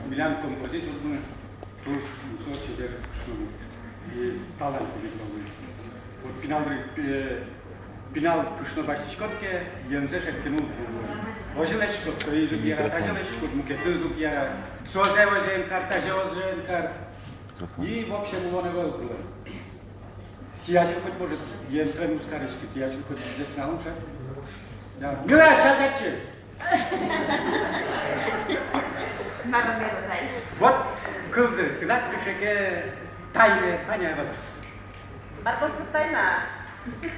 Milan compozitor, tu ușor ce de știu, e talentul de probleme. Od final pышно-басичкотке янзеше кину. Ожелечко, то и зубьера, тажелечко, мукетын зубьера, созевозен кар, тажевозен кар. И в общем его не было. Сияшко хоть может, ентрен ускарочки, сияшко хоть здесь научат. Да. Ну, а чагачи! Вот кылзы, тынат кышеке тайне, таня вот. Барбоса тайна.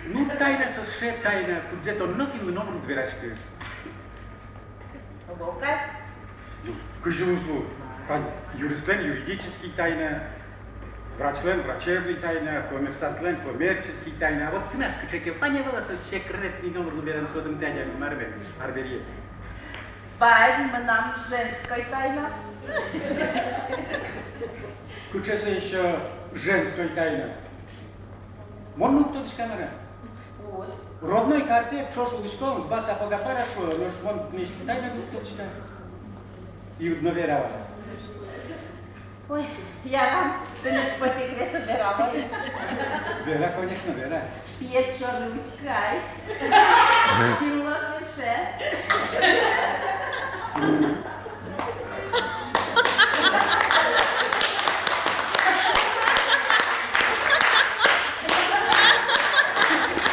Ну, тайна соше тайна, где-то ноги мы номер дверачки. Волка? Кыжымызлу, юристлен юридический тайна, врачлен врачебный тайна, коммерсантлен коммерческий тайна. А вот тынат кышеке таня была со секретный номер дверан содом дядя Марберье. Файн мы нам женской тайна. Кучеса еще женской тайна. Можно кто-то с камеры? Вот. Родной карте, шошу виском, два сапога парашу, но ж вон не тайна кто-то. И наверяла. Ой, я вам по секрету верала. Вера, конечно, вера. Пьет ручкой. Пилот еще.